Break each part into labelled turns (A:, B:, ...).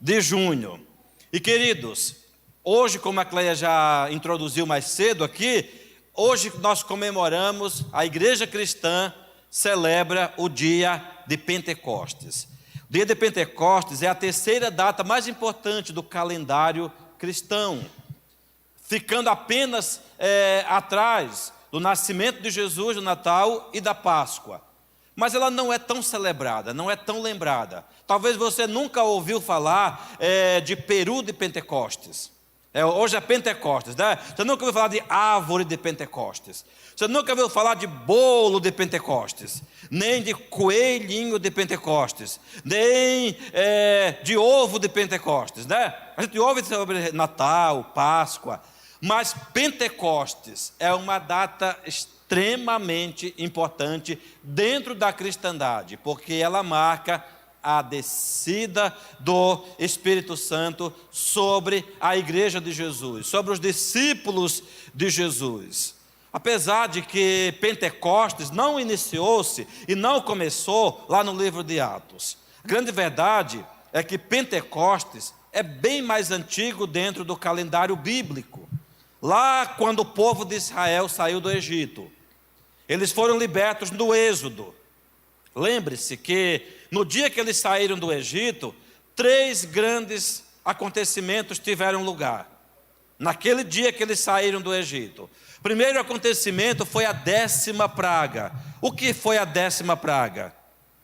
A: de junho. E queridos, hoje, como a Cleia já introduziu mais cedo aqui, hoje nós comemoramos, a igreja cristã celebra o dia de Pentecostes. O dia de Pentecostes é a terceira data mais importante do calendário cristão, ficando apenas atrás do nascimento de Jesus, do Natal e da Páscoa. Mas ela não é tão celebrada, não é tão lembrada. Talvez você nunca ouviu falar de peru de Pentecostes. Hoje é Pentecostes, né? Você nunca ouviu falar de árvore de Pentecostes. Você nunca ouviu falar de bolo de Pentecostes. Nem de coelhinho de Pentecostes. Nem de ovo de Pentecostes, né? A gente ouve sobre Natal, Páscoa. Mas Pentecostes é uma data extremamente importante dentro da cristandade, porque ela marca a descida do Espírito Santo sobre a igreja de Jesus, sobre os discípulos de Jesus. Apesar de que Pentecostes não iniciou-se e não começou lá no livro de Atos, a grande verdade é que Pentecostes é bem mais antigo dentro do calendário bíblico. Lá quando o povo de Israel saiu do Egito, eles foram libertos no Êxodo. Lembre-se que no dia que eles saíram do Egito, 3 grandes acontecimentos tiveram lugar. Naquele dia que eles saíram do Egito. O primeiro acontecimento foi a 10ª praga. O que foi a 10ª praga?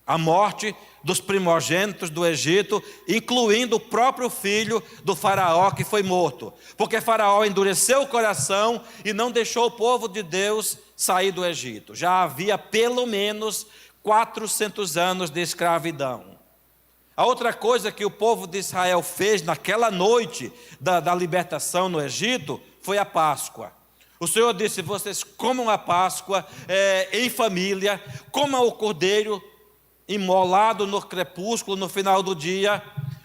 A: A morte dos primogênitos do Egito, incluindo o próprio filho do faraó que foi morto. Porque faraó endureceu o coração e não deixou o povo de Deus sair do Egito. Já havia pelo menos 400 anos de escravidão. A outra coisa que o povo de Israel fez naquela noite da libertação no Egito foi a Páscoa. O Senhor disse: vocês comam a Páscoa em família, comam o cordeiro imolado no crepúsculo, no final do dia.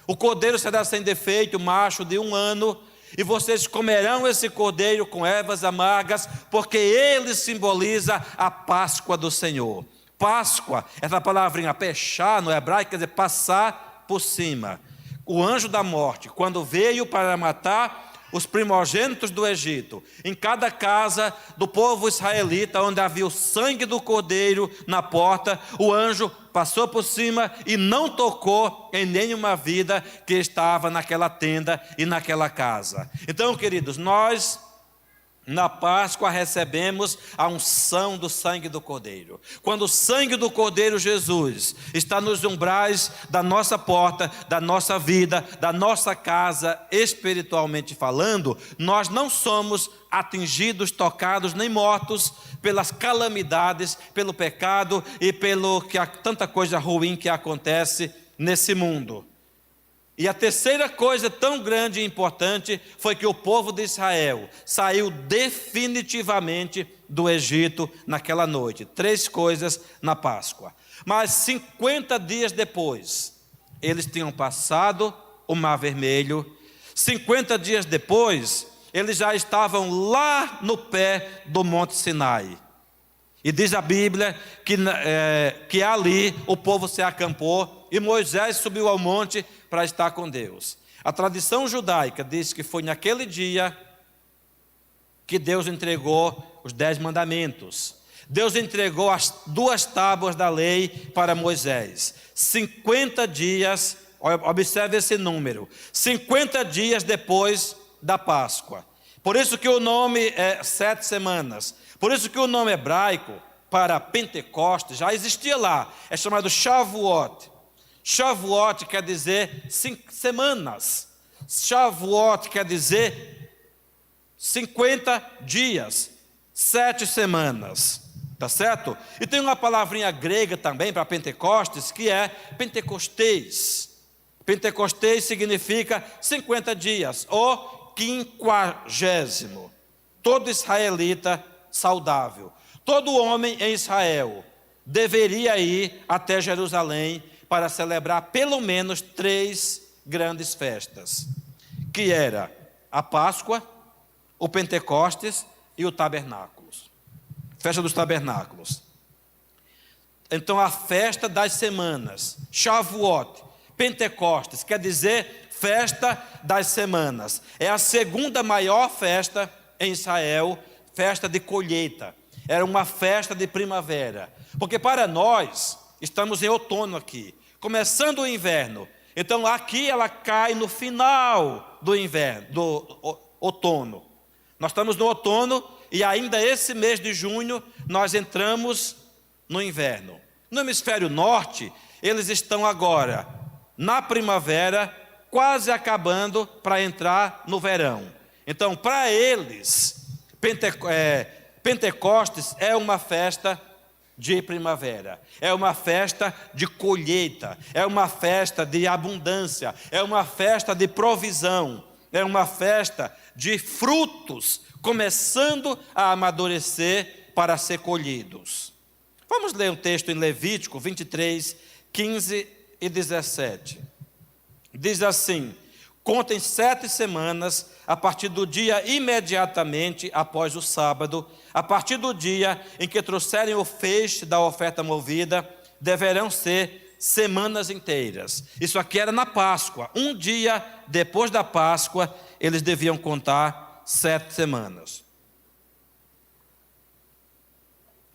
A: O cordeiro será sem defeito, macho de 1 ano, e vocês comerão esse cordeiro com ervas amargas, porque ele simboliza a Páscoa do Senhor. Páscoa, essa palavrinha pechá no hebraico quer dizer passar por cima. O anjo da morte, quando veio para matar os primogênitos do Egito, em cada casa do povo israelita, onde havia o sangue do cordeiro na porta, o anjo passou por cima e não tocou em nenhuma vida que estava naquela tenda e naquela casa. Então, queridos, nós na Páscoa recebemos a unção do sangue do Cordeiro. Quando o sangue do Cordeiro Jesus está nos umbrais da nossa porta, da nossa vida, da nossa casa, espiritualmente falando, nós não somos atingidos, tocados, nem mortos pelas calamidades, pelo pecado e pelo tanta coisa ruim que acontece nesse mundo. E a terceira coisa tão grande e importante foi que o povo de Israel saiu definitivamente do Egito naquela noite. 3 coisas na Páscoa. Mas 50 dias depois, eles tinham passado o Mar Vermelho. 50 dias depois, eles já estavam lá no pé do Monte Sinai. E diz a Bíblia que ali o povo se acampou e Moisés subiu ao monte para estar com Deus. A tradição judaica diz que foi naquele dia que Deus entregou os 10 mandamentos. Deus entregou as 2 tábuas da lei para Moisés. 50 dias, observe esse número, 50 dias depois da Páscoa. Por isso que o nome é 7 semanas. Por isso que o nome hebraico para Pentecostes já existia lá. É chamado Shavuot. Shavuot quer dizer 5 semanas. Shavuot quer dizer 50 dias, 7 semanas. Tá certo? E tem uma palavrinha grega também para Pentecostes, que é Pentecostês. Pentecostês significa 50 dias, ou 50º. Todo israelita saudável, todo homem em Israel deveria ir até Jerusalém para celebrar pelo menos 3 grandes festas, que era a Páscoa, o Pentecostes e o Tabernáculos. Festa dos Tabernáculos. Então a festa das semanas, Shavuot, Pentecostes quer dizer festa das semanas. É a segunda maior festa em Israel, festa de colheita. Era uma festa de primavera. Porque para nós, estamos em outono aqui, começando o inverno. Então aqui ela cai no final do inverno, do outono. Nós estamos no outono e ainda esse mês de junho nós entramos no inverno. No hemisfério norte, eles estão agora na primavera, quase acabando para entrar no verão. Então, para eles, Pentecostes é uma festa de primavera, é uma festa de colheita, é uma festa de abundância, é uma festa de provisão, é uma festa de frutos começando a amadurecer para ser colhidos. Vamos ler um texto em Levítico 23, 15 e 17. Diz assim: contem 7 semanas a partir do dia imediatamente após o sábado, a partir do dia em que trouxerem o feixe da oferta movida, deverão ser semanas inteiras. Isso aqui era na Páscoa. Um dia depois da Páscoa, eles deviam contar 7 semanas.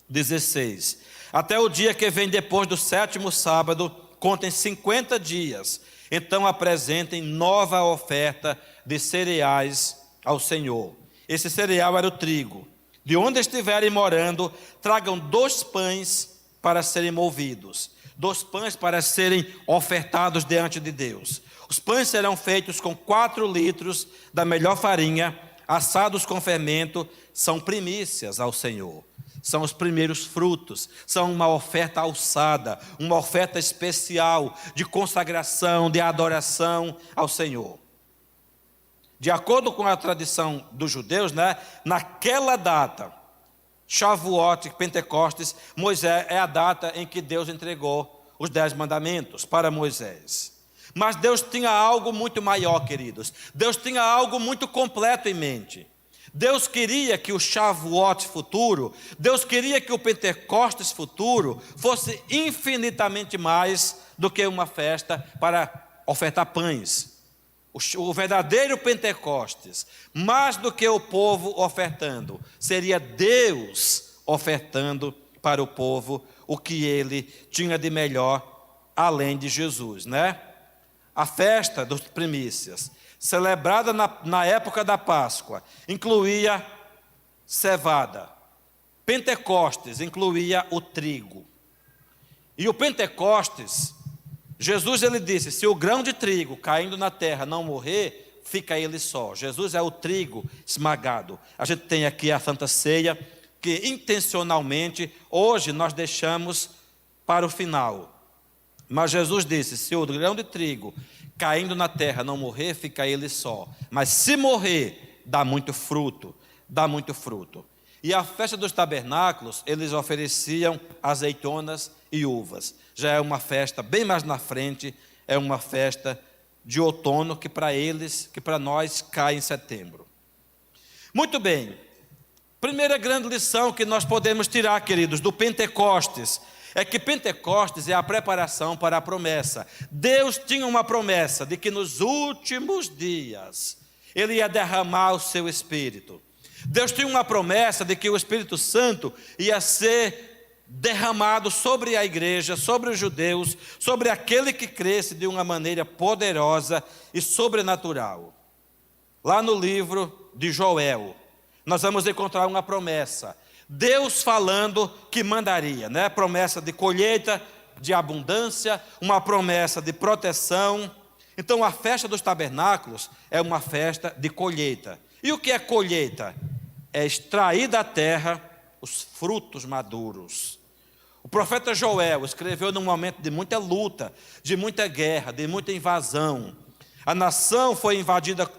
A: 16. Até o dia que vem depois do 7º sábado, contem 50 dias. Então apresentem nova oferta de cereais ao Senhor. Esse cereal era o trigo. De onde estiverem morando, tragam 2 pães para serem movidos. 2 pães para serem ofertados diante de Deus. Os pães serão feitos com 4 litros da melhor farinha, assados com fermento, são primícias ao Senhor. São os primeiros frutos, são uma oferta alçada, uma oferta especial de consagração, de adoração ao Senhor. De acordo com a tradição dos judeus, naquela data, Shavuot, Pentecostes, Moisés, é a data em que Deus entregou os 10 mandamentos para Moisés. Mas Deus tinha algo muito maior, queridos. Deus tinha algo muito completo em mente. Deus queria que o Shavuot futuro, Deus queria que o Pentecostes futuro fosse infinitamente mais do que uma festa para ofertar pães. O verdadeiro Pentecostes, mais do que o povo ofertando, seria Deus ofertando para o povo o que ele tinha de melhor, além de Jesus, A festa das primícias, celebrada na época da Páscoa, incluía cevada. Pentecostes incluía o trigo. E o Pentecostes, Jesus ele disse, se o grão de trigo caindo na terra não morrer, fica ele só. Jesus é o trigo esmagado. A gente tem aqui a Santa Ceia, que intencionalmente hoje nós deixamos para o final. Mas Jesus disse, se o grão de trigo caindo na terra não morrer, fica ele só. Mas se morrer, dá muito fruto, dá muito fruto. E a festa dos tabernáculos, eles ofereciam azeitonas e uvas. Já é uma festa bem mais na frente, é uma festa de outono que para eles, que para nós cai em setembro. Muito bem. Primeira grande lição que nós podemos tirar, queridos, do Pentecostes, é que Pentecostes é a preparação para a promessa. Deus tinha uma promessa de que nos últimos dias Ele ia derramar o seu Espírito. Deus tinha uma promessa de que o Espírito Santo ia ser derramado sobre a igreja, sobre os judeus, sobre aquele que cresce de uma maneira poderosa e sobrenatural. Lá no livro de Joel, nós vamos encontrar uma promessa. Deus falando que mandaria, Promessa de colheita, de abundância, uma promessa de proteção. Então a festa dos tabernáculos é uma festa de colheita. E o que é colheita? É extrair da terra os frutos maduros. O profeta Joel escreveu num momento de muita luta, de muita guerra, de muita invasão. A nação foi invadida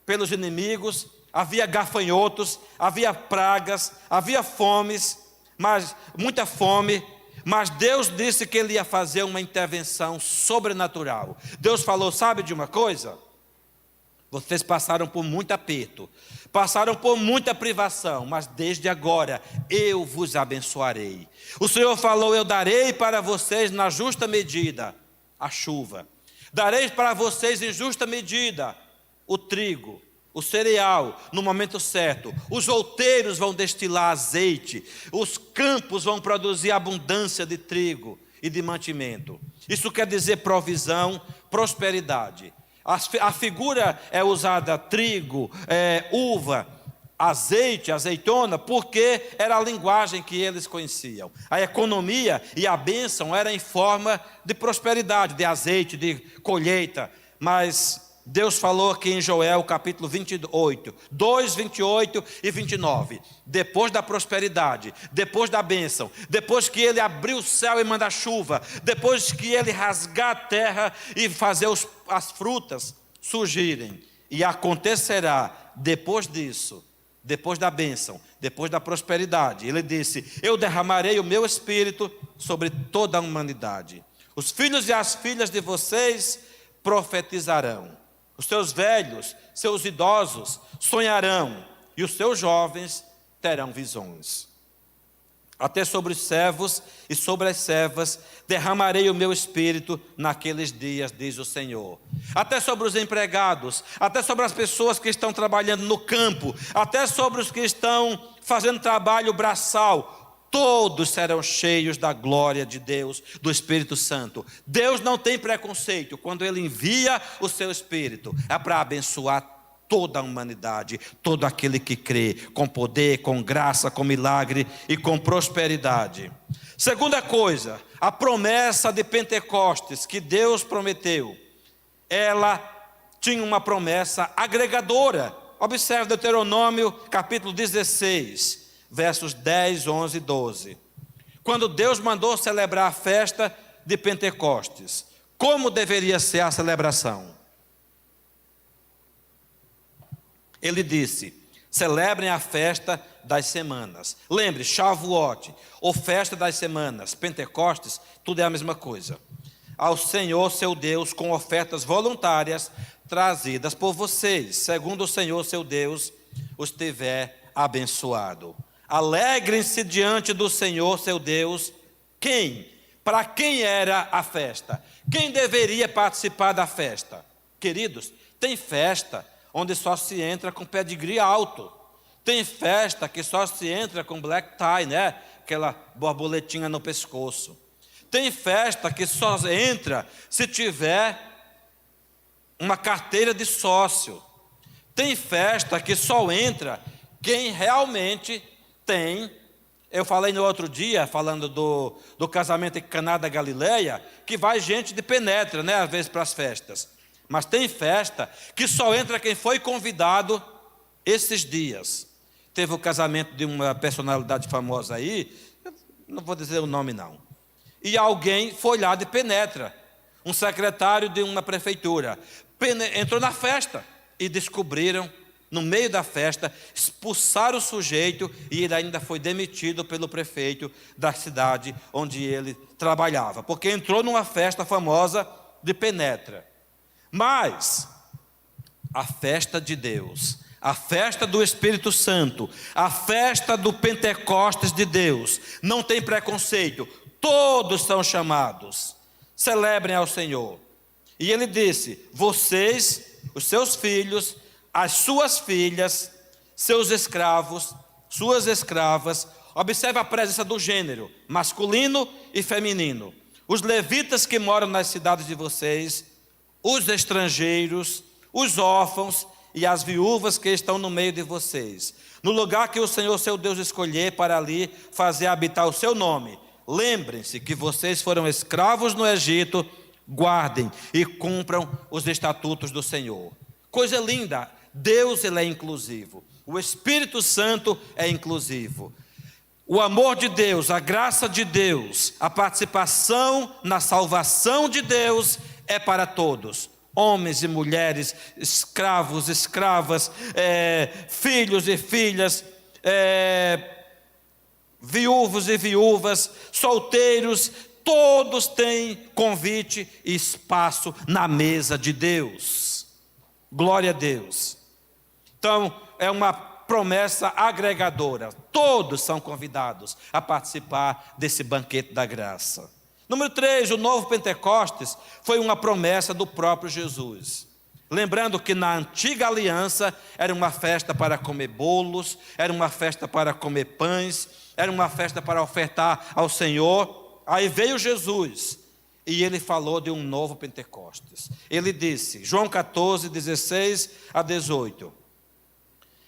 A: pelos inimigos, havia gafanhotos, havia pragas, havia fomes, muita fome, mas Deus disse que Ele ia fazer uma intervenção sobrenatural. Deus falou, sabe de uma coisa? Vocês passaram por muito aperto, passaram por muita privação, mas desde agora eu vos abençoarei. O Senhor falou, eu darei para vocês na justa medida a chuva. Darei para vocês em justa medida o trigo, o cereal, no momento certo. Os outeiros vão destilar azeite. Os campos vão produzir abundância de trigo e de mantimento. Isso quer dizer provisão, prosperidade. A figura é usada trigo, uva, azeite, azeitona, porque era a linguagem que eles conheciam. A economia e a bênção era em forma de prosperidade, de azeite, de colheita. Mas Deus falou aqui em Joel capítulo 28, 2, 28 e 29. Depois da prosperidade, depois da bênção, depois que ele abrir o céu e mandar chuva, depois que ele rasgar a terra e fazer as frutas surgirem. E acontecerá depois disso, depois da bênção, depois da prosperidade. Ele disse: eu derramarei o meu espírito sobre toda a humanidade. Os filhos e as filhas de vocês profetizarão. Os seus velhos, seus idosos sonharão, e os seus jovens terão visões. Até sobre os servos e sobre as servas derramarei o meu espírito naqueles dias, diz o Senhor. Até sobre os empregados, até sobre as pessoas que estão trabalhando no campo, até sobre os que estão fazendo trabalho braçal, todos serão cheios da glória de Deus, do Espírito Santo. Deus não tem preconceito. Quando Ele envia o seu Espírito, é para abençoar toda a humanidade, todo aquele que crê, com poder, com graça, com milagre e com prosperidade. Segunda coisa, a promessa de Pentecostes que Deus prometeu, ela tinha uma promessa agregadora. Observe Deuteronômio capítulo 16, versos 10, 11 e 12. Quando Deus mandou celebrar a festa de Pentecostes, como deveria ser a celebração? Ele disse: celebrem a festa das semanas. Lembre, Shavuot, ou festa das semanas, Pentecostes, tudo é a mesma coisa. Ao Senhor seu Deus, com ofertas voluntárias trazidas por vocês, segundo o Senhor seu Deus os tiver abençoado. Alegrem-se diante do Senhor seu Deus. Quem? Para quem era a festa? Quem deveria participar da festa? Queridos, tem festa onde só se entra com pedigree alto. Tem festa que só se entra com black tie, né? Aquela borboletinha no pescoço. Tem festa que só entra se tiver uma carteira de sócio. Tem festa que só entra quem realmente tem. Eu falei no outro dia, falando do casamento em Caná da Galileia, que vai gente de penetra, né? Às vezes para as festas. Mas tem festa que só entra quem foi convidado esses dias. Teve o casamento de uma personalidade famosa aí, não vou dizer o nome não. E alguém foi lá de penetra, um secretário de uma prefeitura. Entrou na festa e descobriram, no meio da festa, expulsaram o sujeito e ele ainda foi demitido pelo prefeito da cidade onde ele trabalhava. Porque entrou numa festa famosa de penetra. Mas a festa de Deus, a festa do Espírito Santo, a festa do Pentecostes de Deus, não tem preconceito, todos são chamados, celebrem ao Senhor. E ele disse: vocês, os seus filhos, as suas filhas, seus escravos, suas escravas, observe a presença do gênero, masculino e feminino, os levitas que moram nas cidades de vocês, os estrangeiros, os órfãos e as viúvas que estão no meio de vocês, no lugar que o Senhor seu Deus escolher para ali fazer habitar o seu nome. Lembrem-se que vocês foram escravos no Egito, guardem e cumpram os estatutos do Senhor. Coisa linda, Deus ele é inclusivo, o Espírito Santo é inclusivo. O amor de Deus, a graça de Deus, a participação na salvação de Deus é para todos, homens e mulheres, escravos, escravas, filhos e filhas, viúvos e viúvas, solteiros, todos têm convite e espaço na mesa de Deus. Glória a Deus. Então, é uma promessa agregadora. Todos são convidados a participar desse banquete da graça. Número 3, o novo Pentecostes foi uma promessa do próprio Jesus. Lembrando que na antiga aliança era uma festa para comer bolos, era uma festa para comer pães, era uma festa para ofertar ao Senhor. Aí veio Jesus e ele falou de um novo Pentecostes. Ele disse, João 14, 16 a 18.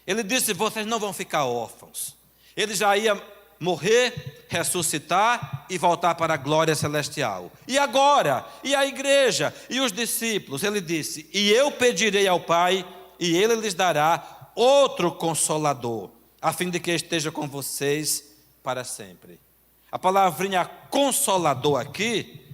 A: Ele disse, vocês não vão ficar órfãos. Ele já ia morrer, ressuscitar e voltar para a glória celestial. E agora? E a igreja? E os discípulos? Ele disse, e eu pedirei ao Pai, e Ele lhes dará outro Consolador, a fim de que esteja com vocês para sempre. A palavrinha Consolador aqui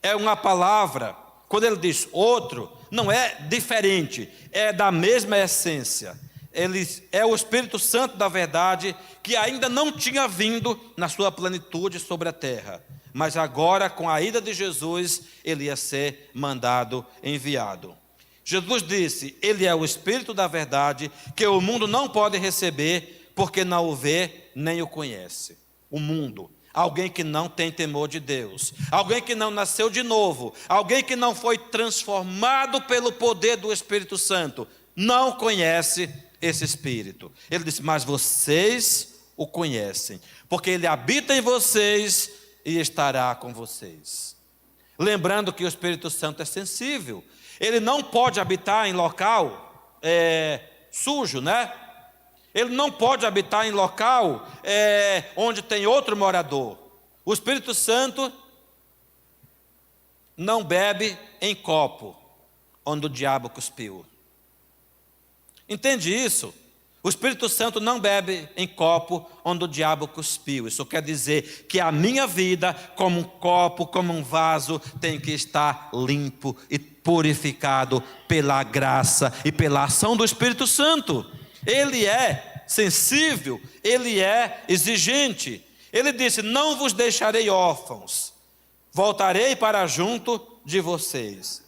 A: é uma palavra, quando ele diz outro, não é diferente, é da mesma essência. Ele é o Espírito Santo da verdade, que ainda não tinha vindo na sua plenitude sobre a terra, mas agora, com a ida de Jesus, ele ia ser mandado, enviado. Jesus disse, ele é o Espírito da verdade, que o mundo não pode receber, porque não o vê, nem o conhece. O mundo, alguém que não tem temor de Deus, alguém que não nasceu de novo, alguém que não foi transformado pelo poder do Espírito Santo, não conhece esse Espírito. Ele disse, mas vocês o conhecem, porque ele habita em vocês e estará com vocês. Lembrando que o Espírito Santo é sensível, ele não pode habitar em local sujo, né? Ele não pode habitar em local onde tem outro morador. O Espírito Santo não bebe em copo onde o diabo cuspiu. Entende isso? O Espírito Santo não bebe em copo onde o diabo cuspiu. Isso quer dizer que a minha vida, como um copo, como um vaso, tem que estar limpo e purificado pela graça e pela ação do Espírito Santo. Ele é sensível, ele é exigente. Ele disse, não vos deixarei órfãos, voltarei para junto de vocês.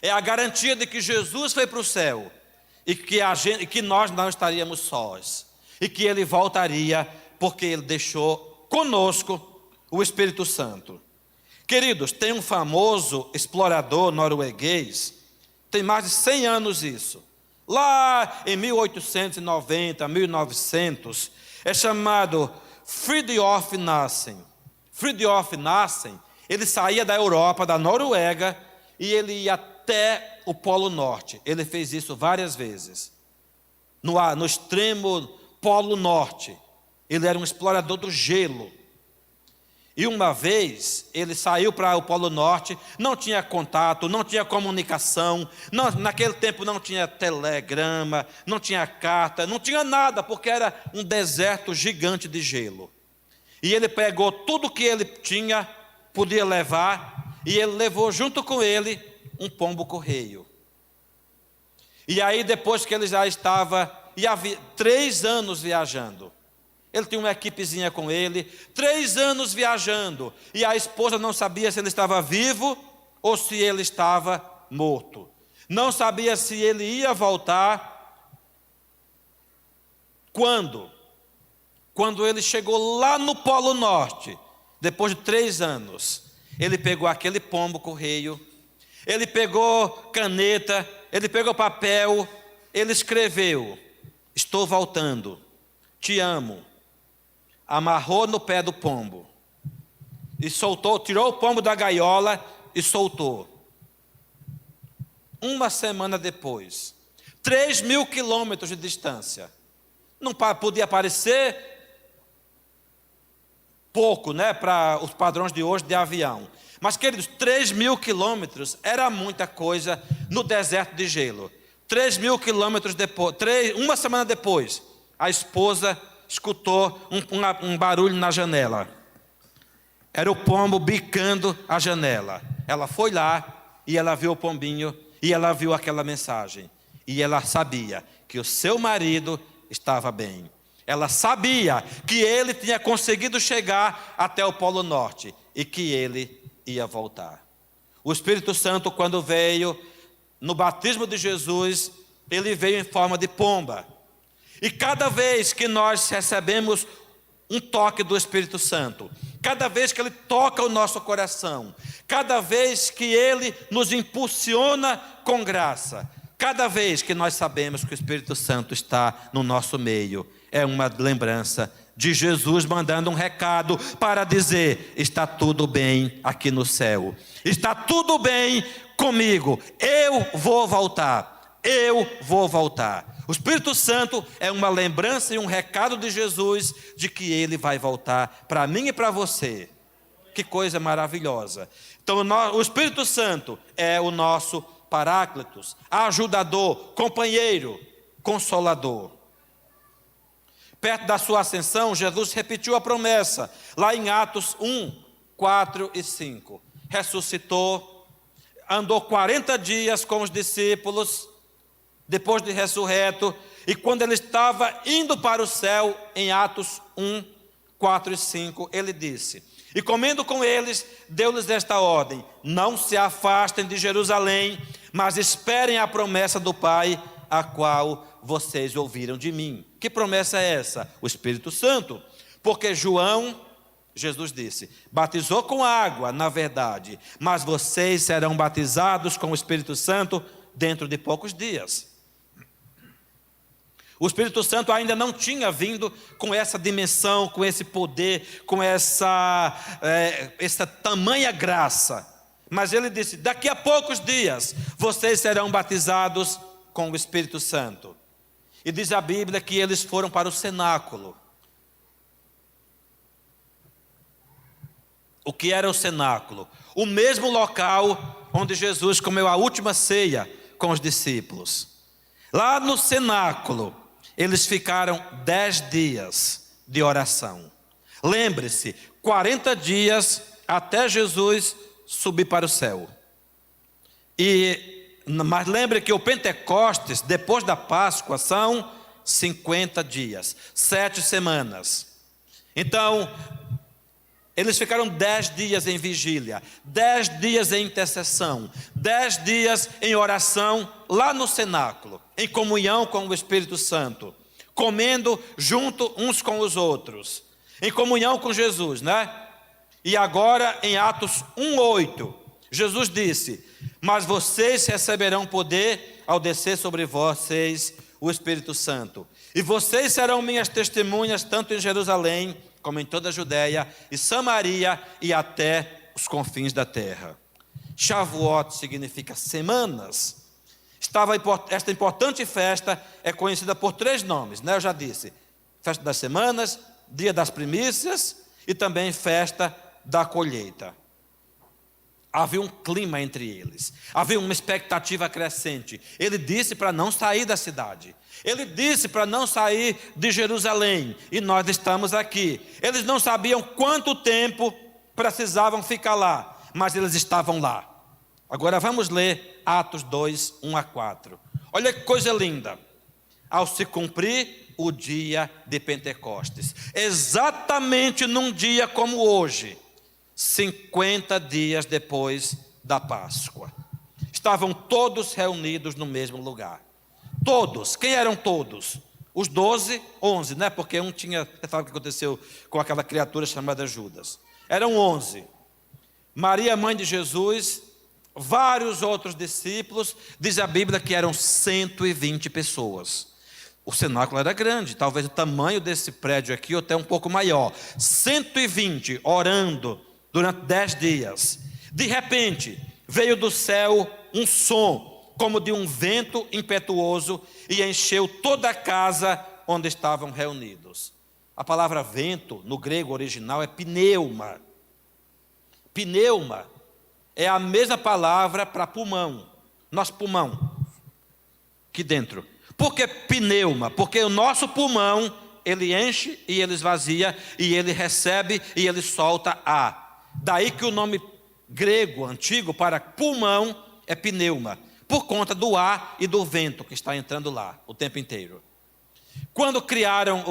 A: É a garantia de que Jesus foi para o céu. E que nós não estaríamos sós. E que ele voltaria, porque ele deixou conosco o Espírito Santo. Queridos, tem um famoso explorador norueguês, tem mais de 100 anos isso. Lá em 1890, 1900, é chamado Fridtjof Nansen. Fridtjof Nansen, ele saía da Europa, da Noruega, e ele ia até o Polo Norte. Ele fez isso várias vezes. No extremo Polo Norte. Ele era um explorador do gelo. E uma vez, ele saiu para o Polo Norte, não tinha contato, não tinha comunicação, naquele tempo não tinha telegrama, não tinha carta, não tinha nada, porque era um deserto gigante de gelo. E ele pegou tudo que ele tinha, podia levar, e ele levou junto com ele um pombo-correio. E aí depois que ele já estava, e havia 3 anos viajando, ele tinha uma equipezinha com ele, 3 anos viajando, e a esposa não sabia se ele estava vivo ou se ele estava morto, não sabia se ele ia voltar. Quando ele chegou lá no Polo Norte, depois de 3 anos, ele pegou aquele pombo-correio, ele pegou caneta, ele pegou papel, ele escreveu, estou voltando, te amo. Amarrou no pé do pombo e soltou, tirou o pombo da gaiola e soltou. Uma semana depois, 3.000 quilômetros de distância, não podia parecer pouco, né, para os padrões de hoje de avião. Mas, queridos, 3.000 quilômetros era muita coisa no deserto de gelo. 3.000 quilômetros depois, uma semana depois, a esposa escutou um barulho na janela. Era o pombo bicando a janela. Ela foi lá e ela viu o pombinho e ela viu aquela mensagem. E ela sabia que o seu marido estava bem. Ela sabia que ele tinha conseguido chegar até o Polo Norte e que ele ia voltar. O Espírito Santo, quando veio no batismo de Jesus, ele veio em forma de pomba. E cada vez que nós recebemos um toque do Espírito Santo, cada vez que Ele toca o nosso coração, cada vez que Ele nos impulsiona com graça, cada vez que nós sabemos que o Espírito Santo está no nosso meio, é uma lembrança de Jesus mandando um recado para dizer: está tudo bem aqui no céu, está tudo bem comigo, eu vou voltar, eu vou voltar. O Espírito Santo é uma lembrança e um recado de Jesus de que Ele vai voltar para mim e para você. Que coisa maravilhosa. Então o Espírito Santo é o nosso Paráclitos, ajudador, companheiro, consolador. Perto da sua ascensão, Jesus repetiu a promessa, lá em Atos 1, 4 e 5. Ressuscitou, andou 40 dias com os discípulos, depois de ressurreto, e quando ele estava indo para o céu, em Atos 1, 4 e 5, ele disse: e comendo com eles, deu-lhes esta ordem: não se afastem de Jerusalém, mas esperem a promessa do Pai, a qual vocês ouviram de mim. Que promessa é essa? O Espírito Santo. Porque Jesus disse, batizou com água, na verdade, mas vocês serão batizados com o Espírito Santo dentro de poucos dias. O Espírito Santo ainda não tinha vindo com essa dimensão, com esse poder, com essa tamanha graça. Mas ele disse, daqui a poucos dias, vocês serão batizados com o Espírito Santo. E diz a Bíblia que eles foram para o cenáculo. O que era o cenáculo? O mesmo local onde Jesus comeu a última ceia com os discípulos. Lá no cenáculo, eles ficaram 10 dias de oração. Lembre-se, 40 dias até Jesus subir para o céu. Mas lembre que o Pentecostes, depois da Páscoa, são 50 dias, 7 semanas. Então, eles ficaram 10 dias em vigília, 10 dias em intercessão, 10 dias em oração lá no cenáculo, em comunhão com o Espírito Santo, comendo junto uns com os outros, em comunhão com Jesus, né? E agora em Atos 1:8, Jesus disse: mas vocês receberão poder ao descer sobre vocês o Espírito Santo, e vocês serão minhas testemunhas tanto em Jerusalém como em toda a Judéia e Samaria e até os confins da terra. Shavuot significa semanas. Esta importante festa é conhecida por 3 nomes, né? Eu já disse, festa das semanas, dia das primícias e também festa da colheita. Havia um clima entre eles, havia uma expectativa crescente. Ele disse para não sair da cidade, ele disse para não sair de Jerusalém, e nós estamos aqui. Eles não sabiam quanto tempo precisavam ficar lá, mas eles estavam lá. Agora vamos ler Atos 2, 1 a 4. Olha que coisa linda. Ao se cumprir o dia de Pentecostes, exatamente num dia como hoje, 50 dias depois da Páscoa, estavam todos reunidos no mesmo lugar. Todos. Quem eram todos? Os 12, 11, né? Porque um tinha, você sabe o que aconteceu com aquela criatura chamada Judas. Eram 11. Maria, mãe de Jesus, vários outros discípulos. Diz a Bíblia que eram 120 pessoas. O cenáculo era grande, talvez o tamanho desse prédio aqui ou até um pouco maior. 120 orando durante 10 dias. De repente, veio do céu um som, como de um vento impetuoso, e encheu toda a casa onde estavam reunidos. A palavra vento, no grego original, é pneuma. Pneuma é a mesma palavra para pulmão. Nosso pulmão, aqui dentro. Por que pneuma? Porque o nosso pulmão, ele enche e ele esvazia, e ele recebe e ele solta ar. Daí que o nome grego antigo para pulmão é pneuma, por conta do ar e do vento que está entrando lá o tempo inteiro. Quando criaram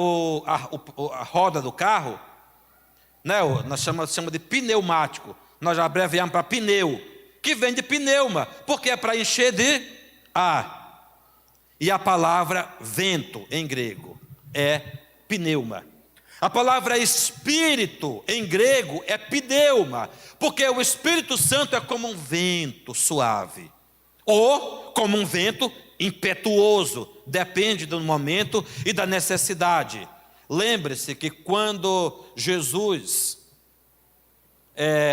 A: a roda do carro, né, nós chamamos de pneumático, nós já abreviamos para pneu, que vem de pneuma, porque é para encher de ar. E a palavra vento em grego é pneuma. A palavra espírito em grego é pneuma, porque o Espírito Santo é como um vento suave, ou como um vento impetuoso, depende do momento e da necessidade. Lembre-se que quando Jesus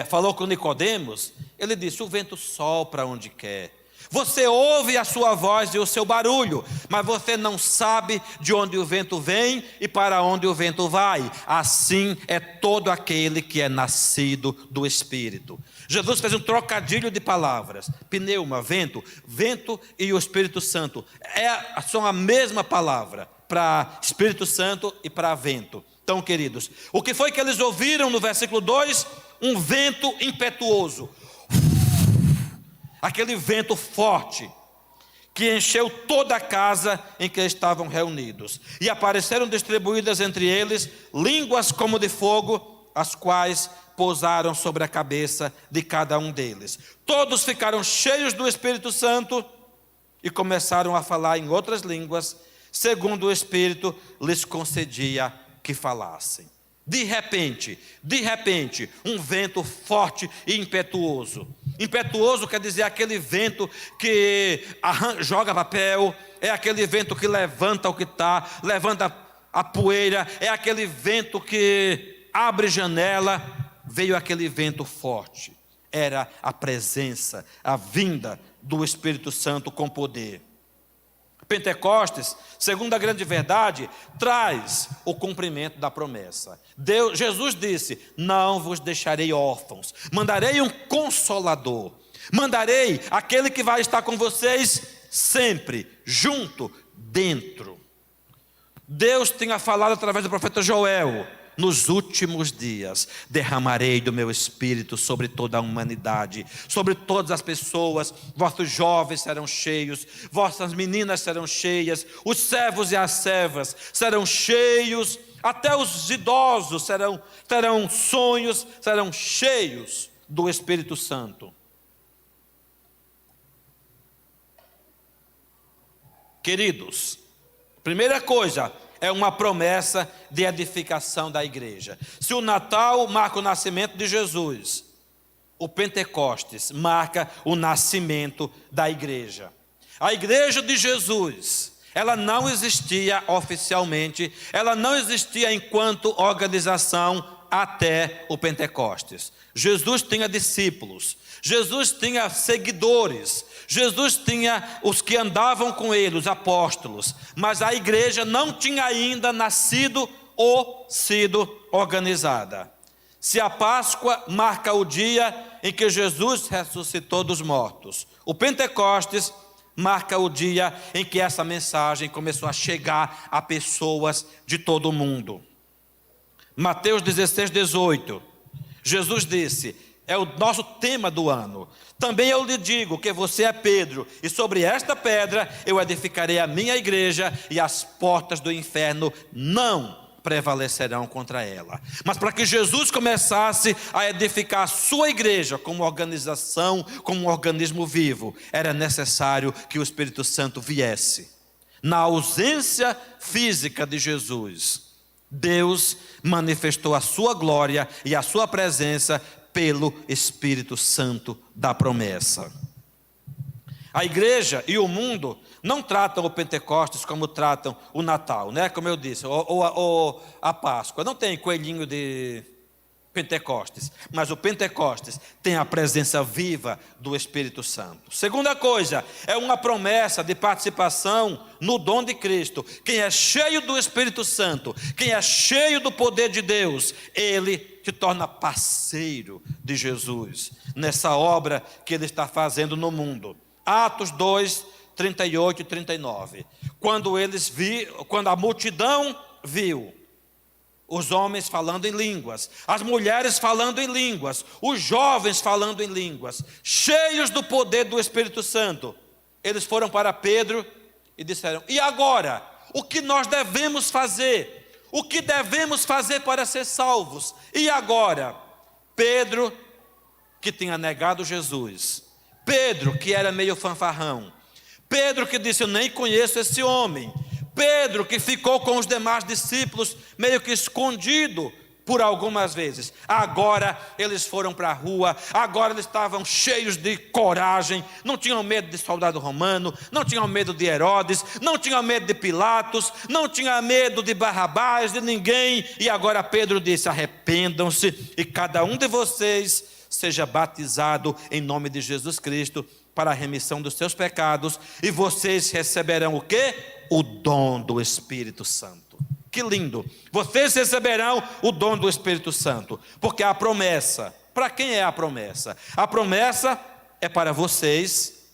A: falou com Nicodemos, ele disse: o vento sopra onde quer. Você ouve a sua voz e o seu barulho, mas você não sabe de onde o vento vem e para onde o vento vai. Assim é todo aquele que é nascido do Espírito. Jesus fez um trocadilho de palavras: pneuma, vento, vento e o Espírito Santo são a mesma palavra para Espírito Santo e para vento. Então, queridos, o que foi que eles ouviram no versículo 2? Um vento impetuoso, aquele vento forte que encheu toda a casa em que estavam reunidos, e apareceram distribuídas entre eles línguas como de fogo, as quais pousaram sobre a cabeça de cada um deles. Todos ficaram cheios do Espírito Santo e começaram a falar em outras línguas, segundo o Espírito lhes concedia que falassem. De repente, um vento forte e impetuoso. Impetuoso quer dizer aquele vento que joga papel, é aquele vento que levanta o que está, levanta a poeira, é aquele vento que abre janela. Veio aquele vento forte, era a presença, a vinda do Espírito Santo com poder. Pentecostes, segundo a grande verdade, traz o cumprimento da promessa. Jesus disse: não vos deixarei órfãos, mandarei um consolador, mandarei aquele que vai estar com vocês sempre, junto, dentro. Deus tinha falado através do profeta Joel: nos últimos dias derramarei do meu Espírito sobre toda a humanidade, sobre todas as pessoas. Vossos jovens serão cheios, vossas meninas serão cheias, os servos e as servas serão cheios, até os idosos terão sonhos, serão cheios do Espírito Santo. Queridos, primeira coisa, é uma promessa de edificação da igreja. Se o Natal marca o nascimento de Jesus, o Pentecostes marca o nascimento da igreja. A igreja de Jesus, ela não existia oficialmente, ela não existia enquanto organização até o Pentecostes. Jesus tinha discípulos, Jesus tinha seguidores, Jesus tinha os que andavam com ele, os apóstolos, mas a igreja não tinha ainda nascido ou sido organizada. Se a Páscoa marca o dia em que Jesus ressuscitou dos mortos, o Pentecostes marca o dia em que essa mensagem começou a chegar a pessoas de todo o mundo. Mateus 16, 18, Jesus disse: é o nosso tema do ano. Também eu lhe digo que você é Pedro, e sobre esta pedra eu edificarei a minha igreja, e as portas do inferno não prevalecerão contra ela. Mas para que Jesus começasse a edificar a sua igreja como organização, como um organismo vivo, era necessário que o Espírito Santo viesse. Na ausência física de Jesus, Deus manifestou a sua glória e a sua presença pelo Espírito Santo da promessa. A igreja e o mundo não tratam o Pentecostes como tratam o Natal, né? Como eu disse, ou a Páscoa. Não tem coelhinho de Pentecostes, mas o Pentecostes tem a presença viva do Espírito Santo. Segunda coisa, é uma promessa de participação no dom de Cristo. Quem é cheio do Espírito Santo, quem é cheio do poder de Deus, ele se torna parceiro de Jesus nessa obra que ele está fazendo no mundo. Atos 2, 38 e 39. Quando a multidão viu os homens falando em línguas, as mulheres falando em línguas, os jovens falando em línguas, cheios do poder do Espírito Santo, eles foram para Pedro e disseram: e agora? O que nós devemos fazer? O que devemos fazer para ser salvos? E agora? Pedro, que tinha negado Jesus, Pedro, que era meio fanfarrão, Pedro, que disse: eu nem conheço esse homem, Pedro, que ficou com os demais discípulos, meio que escondido por algumas vezes. Agora eles foram para a rua, agora eles estavam cheios de coragem, não tinham medo de soldado romano, não tinham medo de Herodes, não tinham medo de Pilatos, não tinham medo de Barrabás, de ninguém. E agora Pedro disse: arrependam-se e cada um de vocês seja batizado em nome de Jesus Cristo para a remissão dos seus pecados, e vocês receberão o quê? O dom do Espírito Santo. Que lindo! Vocês receberão o dom do Espírito Santo, porque a promessa, para quem é a promessa? A promessa é para vocês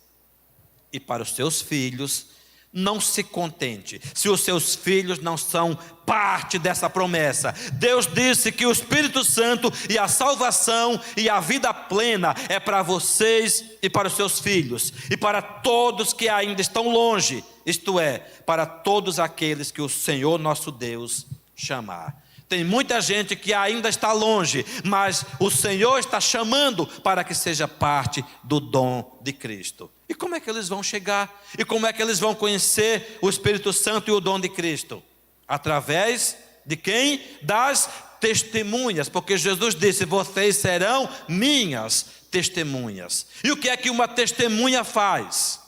A: e para os seus filhos. Não se contente se os seus filhos não são parte dessa promessa. Deus disse que o Espírito Santo e a salvação e a vida plena é para vocês e para os seus filhos, e para todos que ainda estão longe, isto é, para todos aqueles que o Senhor nosso Deus chamar. Tem muita gente que ainda está longe, mas o Senhor está chamando para que seja parte do dom de Cristo. E como é que eles vão chegar? E como é que eles vão conhecer o Espírito Santo e o dom de Cristo? Através de quem? Das testemunhas, porque Jesus disse: vocês serão minhas testemunhas. E o que é que uma testemunha faz?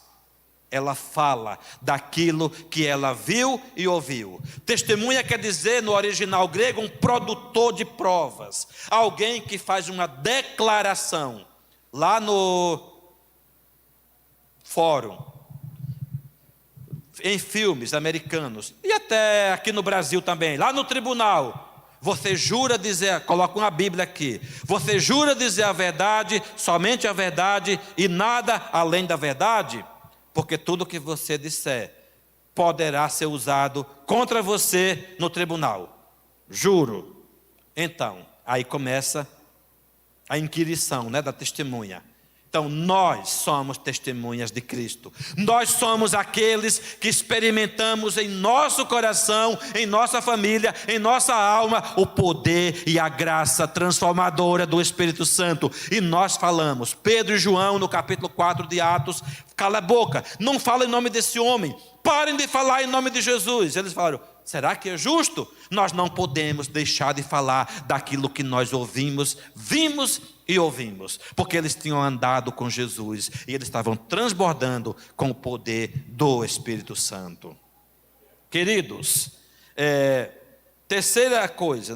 A: Ela fala daquilo que ela viu e ouviu. Testemunha quer dizer, no original grego, um produtor de provas. Alguém que faz uma declaração. Lá no fórum, em filmes americanos, e até aqui no Brasil também, lá no tribunal, você jura dizer, coloca uma Bíblia aqui, você jura dizer a verdade, somente a verdade e nada além da verdade? Porque tudo que você disser poderá ser usado contra você no tribunal. Juro. Então, aí começa a inquirição, da testemunha. Então, nós somos testemunhas de Cristo. Nós somos aqueles que experimentamos em nosso coração, em nossa família, em nossa alma, o poder e a graça transformadora do Espírito Santo. E nós falamos, Pedro e João, no capítulo 4 de Atos, cala a boca, não fala em nome desse homem, parem de falar em nome de Jesus. Eles falaram: será que é justo? Nós não podemos deixar de falar daquilo que nós ouvimos, vimos e ouvimos, porque eles tinham andado com Jesus e eles estavam transbordando com o poder do Espírito Santo. Queridos, terceira coisa,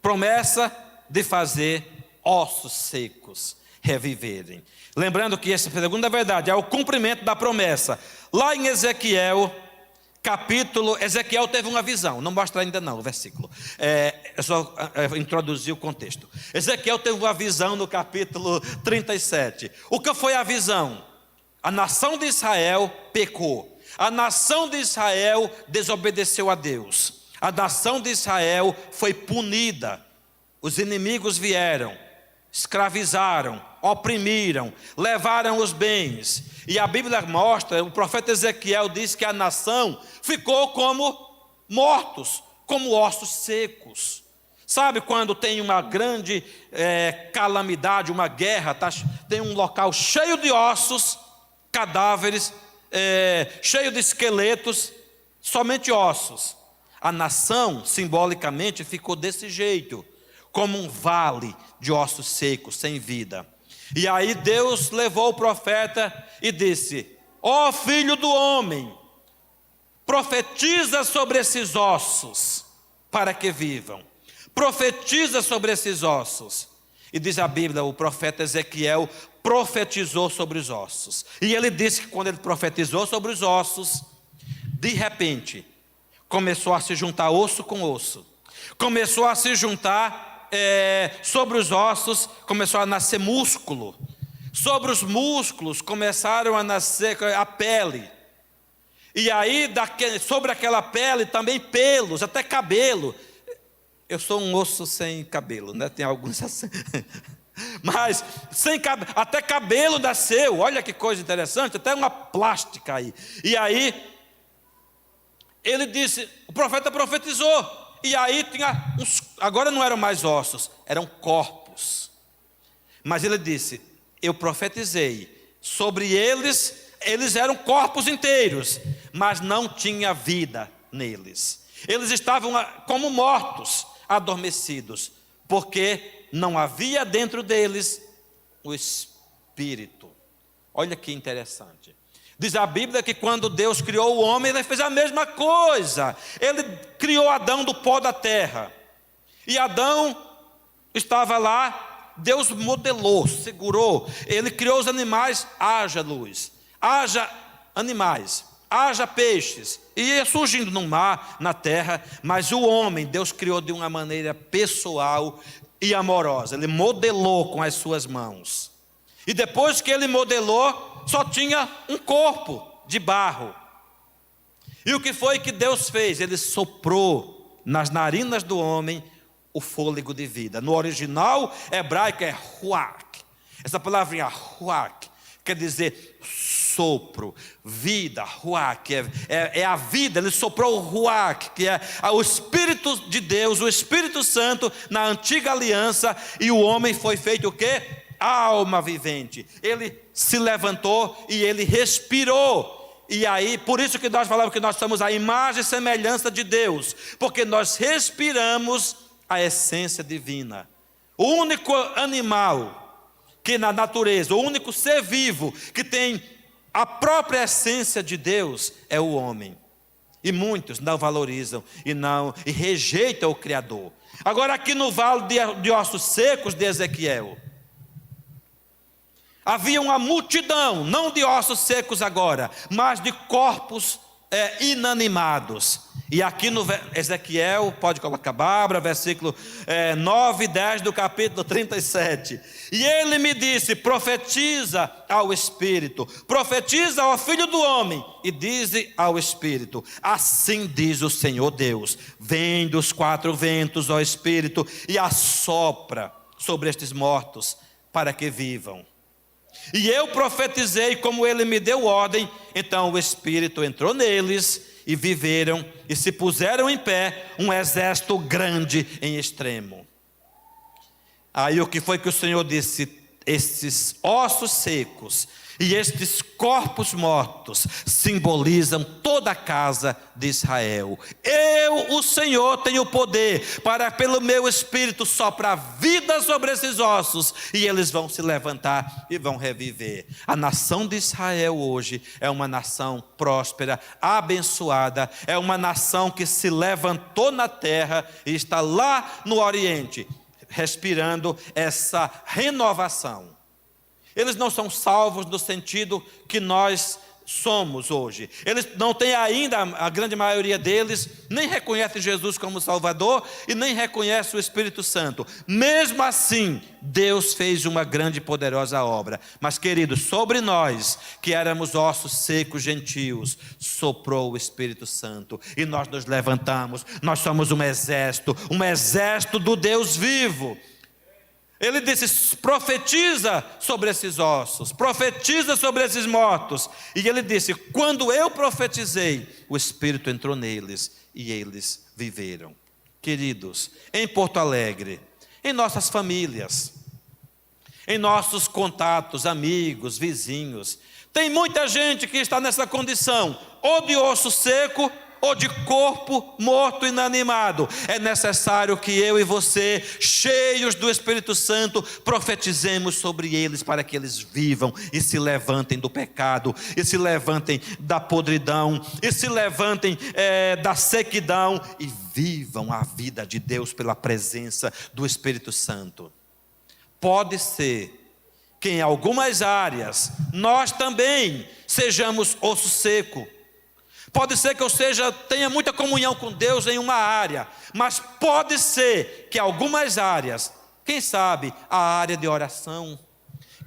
A: promessa de fazer ossos secos reviverem. Lembrando que essa segunda verdade é o cumprimento da promessa. Lá em Ezequiel, Ezequiel teve uma visão, não mostra ainda não o versículo, eu só introduzi o contexto. Ezequiel teve uma visão no capítulo 37. O que foi a visão? A nação de Israel pecou, a nação de Israel desobedeceu a Deus, a nação de Israel foi punida, os inimigos vieram, escravizaram, oprimiram, levaram os bens. E a Bíblia mostra, o profeta Ezequiel diz que a nação ficou como mortos, como ossos secos. Sabe quando tem uma grande calamidade, uma guerra, tem um local cheio de ossos, cadáveres, cheio de esqueletos, somente ossos. A nação, simbolicamente, ficou desse jeito, como um vale de ossos secos, sem vida. E aí Deus levou o profeta e disse: ó filho do homem, profetiza sobre esses ossos, para que vivam. Profetiza sobre esses ossos. E diz a Bíblia, o profeta Ezequiel profetizou sobre os ossos. E ele disse que quando ele profetizou sobre os ossos, de repente, começou a se juntar osso com osso. Começou a se juntar sobre os ossos, começou a nascer músculo. Sobre os músculos começaram a nascer a pele. E aí sobre aquela pele também pelos, até cabelo. Eu sou um osso sem cabelo, Tem alguns assim. Mas até cabelo nasceu. Olha que coisa interessante, até uma plástica aí. E aí ele disse, o profeta profetizou. E aí tinha agora não eram mais ossos, eram corpos. Mas ele disse: eu profetizei sobre eles eles eram corpos inteiros, mas não tinha vida neles. Eles estavam como mortos, adormecidos, porque não havia dentro deles o Espírito. Olha que interessante. Diz a Bíblia que quando Deus criou o homem, Ele fez a mesma coisa. Ele criou Adão do pó da terra. E Adão estava lá, Deus modelou, segurou. Ele criou os animais, haja luz, haja animais, haja peixes. E ia surgindo no mar, na terra. Mas o homem, Deus criou de uma maneira pessoal e amorosa. Ele modelou com as suas mãos. E depois que Ele modelou, só tinha um corpo de barro. E o que foi que Deus fez? Ele soprou nas narinas do homem o fôlego de vida. No original hebraico é ruach. Essa palavrinha ruach quer dizer sopro, vida. Ruach é a vida. Ele soprou o ruach, que é o Espírito de Deus, o Espírito Santo na antiga aliança. E o homem foi feito o quê? Alma vivente. Ele se levantou e ele respirou. E aí, por isso que nós falamos que nós somos a imagem e semelhança de Deus, porque nós respiramos a essência divina. O único animal que na natureza, o único ser vivo que tem a própria essência de Deus é o homem. E muitos não valorizam e rejeitam o Criador. Agora aqui no vale de ossos secos de Ezequiel, havia uma multidão, não de ossos secos agora, mas de corpos inanimados. E aqui no Ezequiel, pode colocar Bárbara, versículo 9 e 10 do capítulo 37. E ele me disse: profetiza ao Espírito, profetiza ao Filho do Homem, e dize ao Espírito: assim diz o Senhor Deus, vem dos quatro ventos, ó Espírito, e assopra sobre estes mortos, para que vivam. E eu profetizei como ele me deu ordem. Então o Espírito entrou neles, e viveram, e se puseram em pé, um exército grande em extremo. Aí o que foi que o Senhor disse? Estes ossos secos e estes corpos mortos simbolizam toda a casa de Israel. Eu, o Senhor, tenho poder para pelo meu Espírito soprar vida sobre esses ossos, e eles vão se levantar e vão reviver. A nação de Israel hoje é uma nação próspera, abençoada, é uma nação que se levantou na terra e está lá no Oriente, respirando essa renovação. Eles não são salvos no sentido que nós somos hoje. Eles não têm ainda, a grande maioria deles, nem reconhece Jesus como Salvador e nem reconhece o Espírito Santo. Mesmo assim, Deus fez uma grande e poderosa obra. Mas, queridos, sobre nós, que éramos ossos secos, gentios, soprou o Espírito Santo e nós nos levantamos. Nós somos um exército do Deus vivo. Ele disse: profetiza sobre esses ossos, profetiza sobre esses mortos. E ele disse: quando eu profetizei, o Espírito entrou neles e eles viveram. Queridos, em Porto Alegre, em nossas famílias, em nossos contatos, amigos, vizinhos, tem muita gente que está nessa condição, ou de osso seco, ou de corpo morto, inanimado. É necessário que eu e você, cheios do Espírito Santo, profetizemos sobre eles, para que eles vivam e se levantem do pecado, e se levantem da podridão, e se levantem da sequidão, e vivam a vida de Deus pela presença do Espírito Santo. Pode ser que em algumas áreas nós também sejamos osso seco. Pode ser que eu tenha muita comunhão com Deus em uma área, mas pode ser que algumas áreas, quem sabe a área de oração,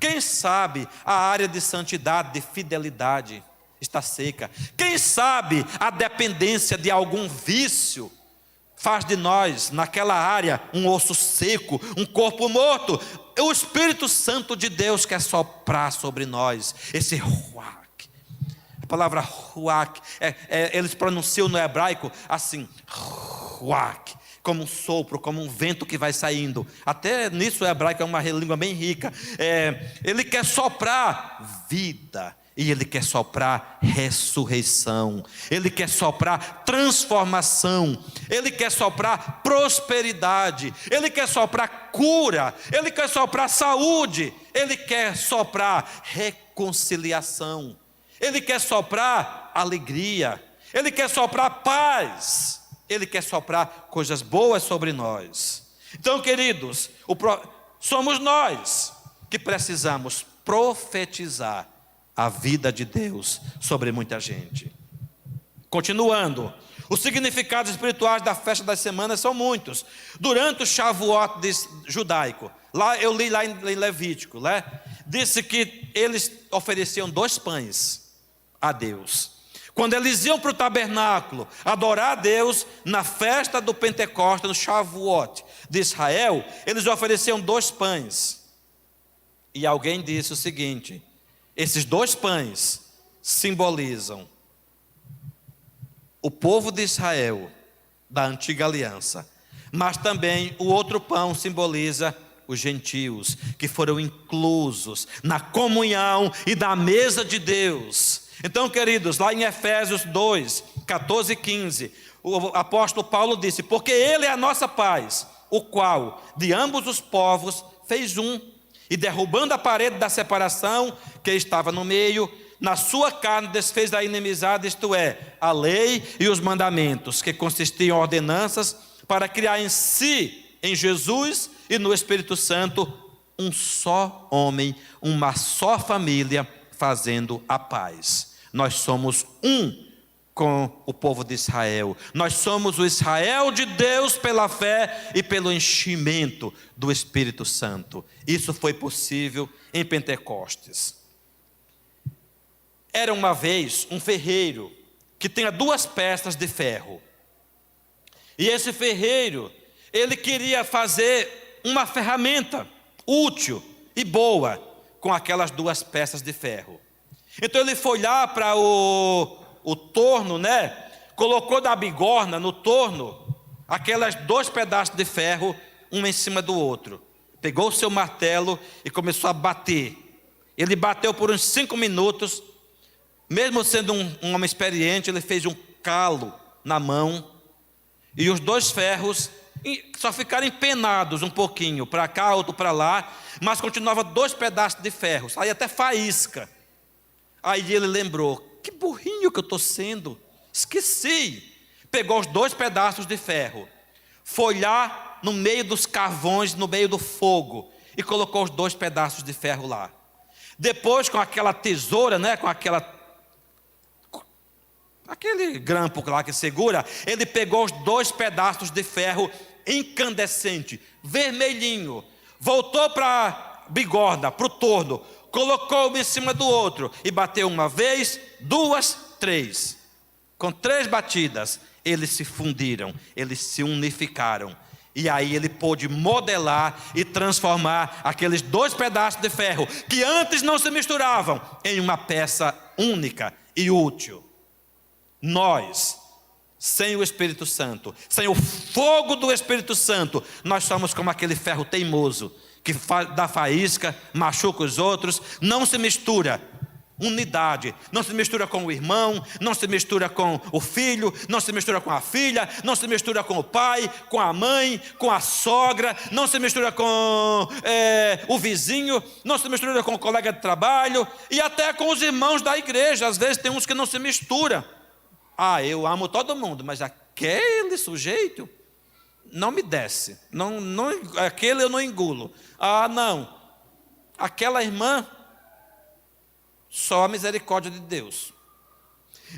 A: quem sabe a área de santidade, de fidelidade, está seca. Quem sabe a dependência de algum vício faz de nós, naquela área, um osso seco, um corpo morto. O Espírito Santo de Deus quer soprar sobre nós esse ruach. A palavra ruach, eles pronunciam no hebraico assim, ruach, como um sopro, como um vento que vai saindo. Até nisso o hebraico é uma língua bem rica. Ele quer soprar vida. E Ele quer soprar ressurreição, Ele quer soprar transformação, Ele quer soprar prosperidade, Ele quer soprar cura, Ele quer soprar saúde, Ele quer soprar reconciliação, Ele quer soprar alegria, Ele quer soprar paz, Ele quer soprar coisas boas sobre nós. Então, queridos, somos nós que precisamos profetizar a vida de Deus sobre muita gente. Continuando, os significados espirituais da festa das semanas são muitos. Durante o Shavuot judaico, eu li lá em Levítico, né? Disse que eles ofereciam 2 pães a Deus. Quando eles iam para o tabernáculo adorar a Deus, na festa do Pentecostes, no Shavuot de Israel, eles ofereciam 2 pães. E alguém disse o seguinte: esses 2 pães simbolizam o povo de Israel da antiga aliança, mas também o outro pão simboliza os gentios, que foram inclusos na comunhão e da mesa de Deus. Então, queridos, lá em Efésios 2, 14 e 15, o apóstolo Paulo disse: porque Ele é a nossa paz, o qual de ambos os povos fez um, e derrubando a parede da separação que estava no meio, na sua carne desfez a inimizade, isto é, a lei e os mandamentos, que consistiam em ordenanças, para criar em si, em Jesus e no Espírito Santo, um só homem, uma só família, fazendo a paz. Nós somos um com o povo de Israel. Nós somos o Israel de Deus pela fé e pelo enchimento do Espírito Santo. Isso foi possível em Pentecostes. Era uma vez um ferreiro que tinha 2 peças de ferro. E esse ferreiro, ele queria fazer uma ferramenta útil e boa com aquelas 2 peças de ferro. Então ele foi lá para o torno, né? Colocou da bigorna no torno aquelas 2 pedaços de ferro, um em cima do outro. Pegou o seu martelo e começou a bater. Ele bateu por uns 5 minutos. Mesmo sendo um homem experiente, ele fez um calo na mão. E os 2 ferros só ficaram empenados um pouquinho, para cá, outro para lá. Mas continuava 2 pedaços de ferro, saía até faísca. Aí ele lembrou: que burrinho que eu estou sendo, esqueci. Pegou os 2 pedaços de ferro, foi lá no meio dos carvões, no meio do fogo, e colocou os 2 pedaços de ferro lá. Depois, com aquela tesoura, né, com aquele grampo lá que segura, ele pegou os 2 pedaços de ferro incandescente, vermelhinho, voltou para a bigorna, para o torno, colocou um em cima do outro e bateu uma vez, 2, 3. Com 3 batidas, eles se fundiram, eles se unificaram. E aí ele pôde modelar e transformar aqueles 2 pedaços de ferro, que antes não se misturavam, em uma peça única e útil. Nós, sem o Espírito Santo, sem o fogo do Espírito Santo, nós somos como aquele ferro teimoso, que dá faísca, machuca os outros, não se mistura. Unidade, não se mistura com o irmão, não se mistura com o filho, não se mistura com a filha, não se mistura com o pai, com a mãe, com a sogra, não se mistura com o vizinho, não se mistura com o colega de trabalho e até com os irmãos da igreja. Às vezes tem uns que não se misturam. Eu amo todo mundo, mas aquele sujeito não me desce, aquele eu não engulo. Não, aquela irmã, só a misericórdia de Deus.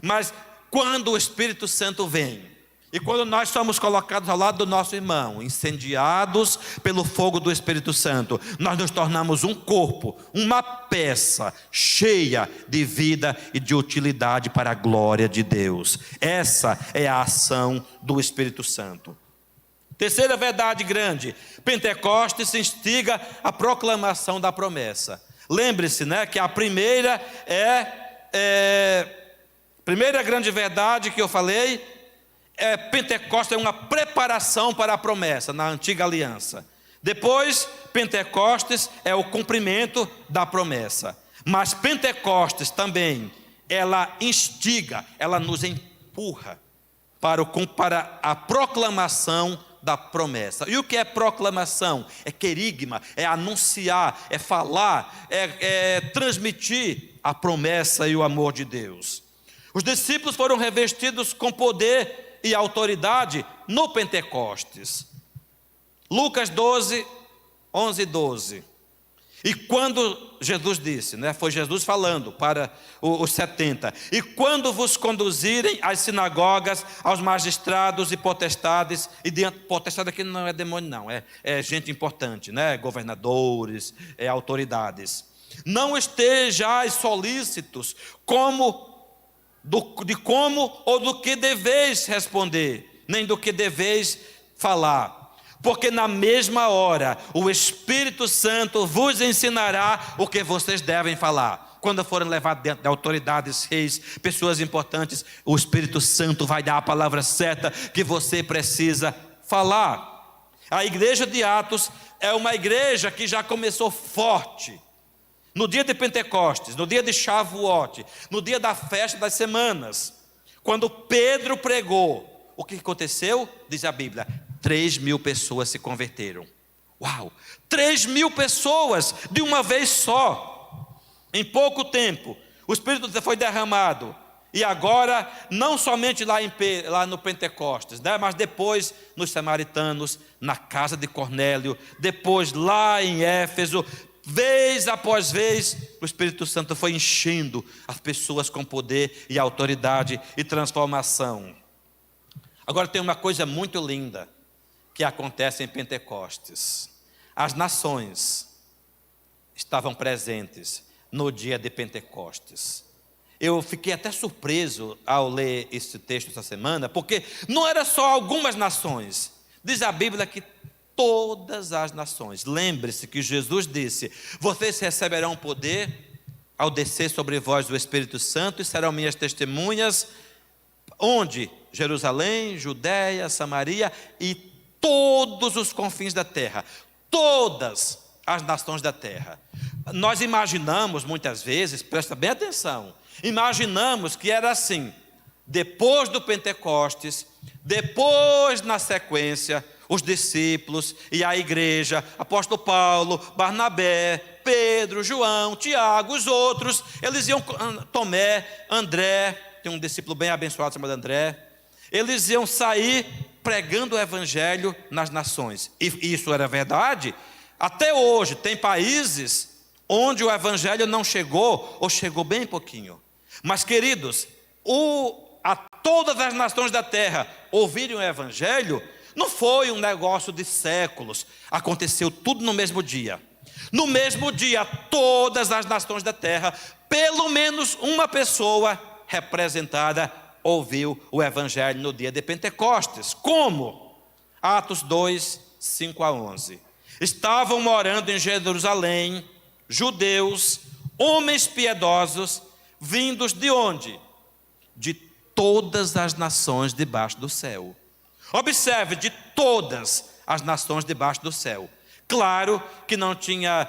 A: Mas quando o Espírito Santo vem, e quando nós somos colocados ao lado do nosso irmão, incendiados pelo fogo do Espírito Santo, nós nos tornamos um corpo, uma peça cheia de vida e de utilidade para a glória de Deus. Essa é a ação do Espírito Santo. Terceira verdade grande: Pentecostes instiga a proclamação da promessa. Lembre-se, né, que a primeira primeira grande verdade que eu falei Pentecostes é uma preparação para a promessa na antiga aliança. Depois, Pentecostes é o cumprimento da promessa. Mas Pentecostes também, ela instiga, ela nos empurra para a proclamação da promessa. E o que é proclamação? É querigma, é anunciar, é falar, é transmitir a promessa e o amor de Deus. Os discípulos foram revestidos com poder e autoridade no Pentecostes. Lucas 12, 11 e 12. E quando Jesus disse, foi Jesus falando para os 70, e quando vos conduzirem às sinagogas, aos magistrados e potestades, potestade aqui não é demônio não, é gente importante, governadores, autoridades, não estejais solícitos de como ou do que deveis responder, nem do que deveis falar, porque na mesma hora o Espírito Santo vos ensinará o que vocês devem falar. Quando forem levados dentro de autoridades, reis, pessoas importantes, o Espírito Santo vai dar a palavra certa que você precisa falar. A igreja de Atos é uma igreja que já começou forte. No dia de Pentecostes, no dia de Shavuot, no dia da festa das semanas, quando Pedro pregou, o que aconteceu? Diz a Bíblia, 3.000 pessoas se converteram. Uau! 3.000 pessoas de uma vez só. Em pouco tempo, o Espírito foi derramado. E agora, não somente lá no Pentecostes, mas depois nos Samaritanos, na casa de Cornélio, depois lá em Éfeso, vez após vez, o Espírito Santo foi enchendo as pessoas com poder e autoridade e transformação. Agora tem uma coisa muito linda que acontece em Pentecostes. As nações estavam presentes no dia de Pentecostes. Eu fiquei até surpreso ao ler esse texto essa semana, porque não era só algumas nações. Diz a Bíblia que todas as nações. Lembre-se que Jesus disse: vocês receberão poder ao descer sobre vós o Espírito Santo e serão minhas testemunhas. Onde? Jerusalém, Judeia, Samaria e todos os confins da terra, todas as nações da terra. Nós imaginamos muitas vezes, presta bem atenção, imaginamos que era assim, depois do Pentecostes, depois na sequência, os discípulos e a igreja, apóstolo Paulo, Barnabé, Pedro, João, Tiago, os outros, eles iam, Tomé, André, tem um discípulo bem abençoado chamado André, eles iam sair pregando o evangelho nas nações. E isso era verdade. Até hoje tem países onde o evangelho não chegou, ou chegou bem pouquinho. Mas queridos, a todas as nações da terra ouvirem o evangelho, não foi um negócio de séculos, aconteceu tudo no mesmo dia. No mesmo dia, todas as nações da terra, pelo menos uma pessoa representada ouviu o evangelho no dia de Pentecostes. Como? Atos 2, 5 a 11. Estavam morando em Jerusalém judeus, homens piedosos, vindos de onde? De todas as nações debaixo do céu. Observe, de todas as nações debaixo do céu. Claro que não tinha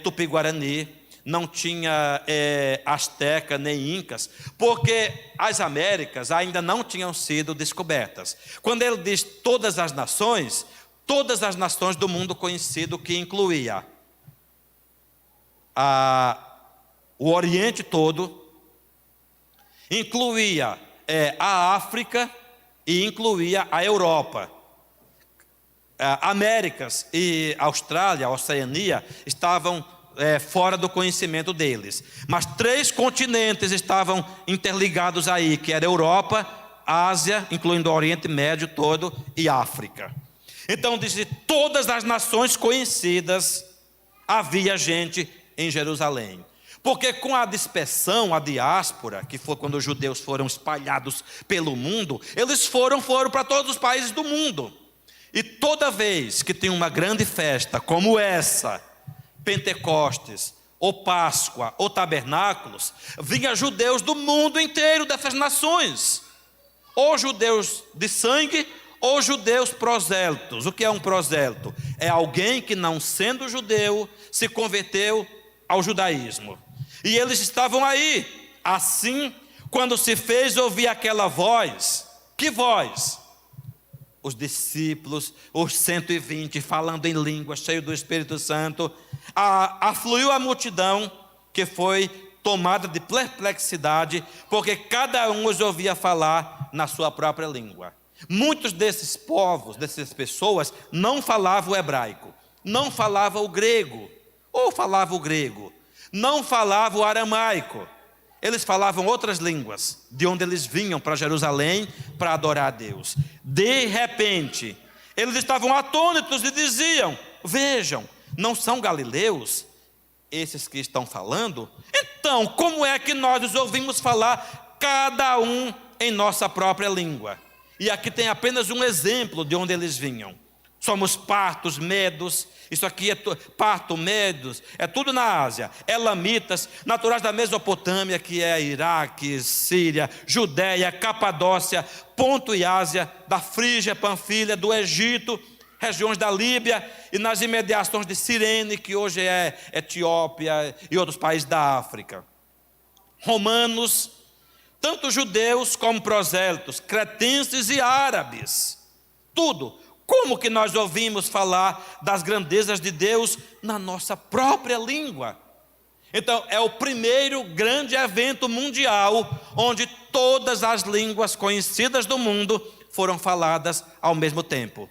A: Tupi-Guarani, não tinha Azteca nem Incas, porque as Américas ainda não tinham sido descobertas. Quando ele diz todas as nações do mundo conhecido, que incluía o Oriente todo, incluía a África e incluía a Europa. Américas e Austrália, Oceania, estavam fora do conhecimento deles. Mas 3 continentes estavam interligados aí, que era Europa, Ásia, incluindo o Oriente Médio todo, e África. Então, de todas as nações conhecidas, havia gente em Jerusalém. Porque com a dispersão, a diáspora, que foi quando os judeus foram espalhados pelo mundo, eles foram para todos os países do mundo. E toda vez que tem uma grande festa como essa, Pentecostes, ou Páscoa, ou Tabernáculos, vinha judeus do mundo inteiro, dessas nações, ou judeus de sangue, ou judeus prosélitos. O que é um prosélito? É alguém que, não sendo judeu, se converteu ao judaísmo. E eles estavam aí. Assim, quando se fez ouvir aquela voz, que voz? Os discípulos, os 120, falando em língua, cheio do Espírito Santo, afluiu a multidão, que foi tomada de perplexidade, porque cada um os ouvia falar na sua própria língua. Muitos desses povos, dessas pessoas, não falavam o hebraico, não falavam o grego, ou falavam o grego, não falavam o aramaico. Eles falavam outras línguas, de onde eles vinham para Jerusalém para adorar a Deus. De repente, eles estavam atônitos e diziam: vejam, não são galileus esses que estão falando? Então, como é que nós os ouvimos falar, cada um em nossa própria língua? E aqui tem apenas um exemplo de onde eles vinham. Somos partos, medos, isso aqui é parto, medos, é tudo na Ásia. Elamitas, naturais da Mesopotâmia, que é Iraque, Síria, Judéia, Capadócia, Ponto e Ásia, da Frígia, Panfilha, do Egito, regiões da Líbia e nas imediações de Cirene, que hoje é Etiópia e outros países da África. Romanos, tanto judeus como prosélitos, cretenses e árabes, tudo. Como que nós ouvimos falar das grandezas de Deus na nossa própria língua? Então, é o primeiro grande evento mundial onde todas as línguas conhecidas do mundo foram faladas ao mesmo tempo.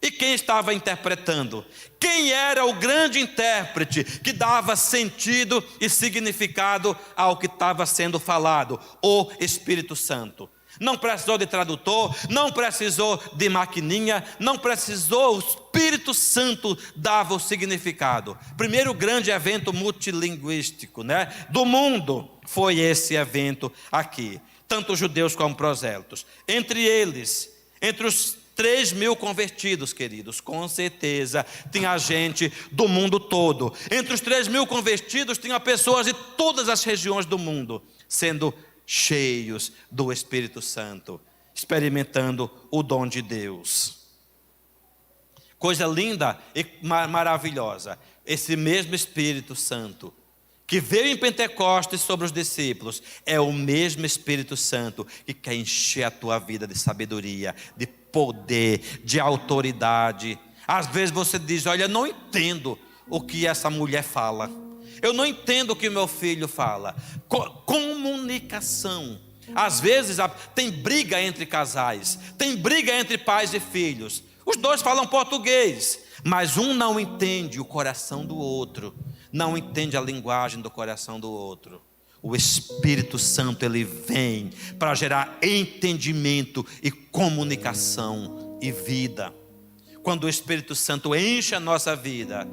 A: E quem estava interpretando? Quem era o grande intérprete que dava sentido e significado ao que estava sendo falado? O Espírito Santo. Não precisou de tradutor, não precisou de maquininha, não precisou, o Espírito Santo dava o significado. Primeiro grande evento multilinguístico, do mundo foi esse evento aqui. Tanto judeus como prosélitos. Entre eles, entre os 3.000 convertidos, queridos, com certeza tinha gente do mundo todo. Entre os 3.000 convertidos tinha pessoas de todas as regiões do mundo, sendo cheios do Espírito Santo, experimentando o dom de Deus. Coisa linda e maravilhosa, esse mesmo Espírito Santo que veio em Pentecostes sobre os discípulos, é o mesmo Espírito Santo que quer encher a tua vida de sabedoria, de poder, de autoridade. Às vezes você diz: olha, eu não entendo o que essa mulher fala, eu não entendo o que meu filho fala. Comunicação. Às vezes tem briga entre casais, tem briga entre pais e filhos. Os dois falam português, mas um não entende o coração do outro, não entende a linguagem do coração do outro. O Espírito Santo, ele vem para gerar entendimento e comunicação e vida. Quando o Espírito Santo enche a nossa vida,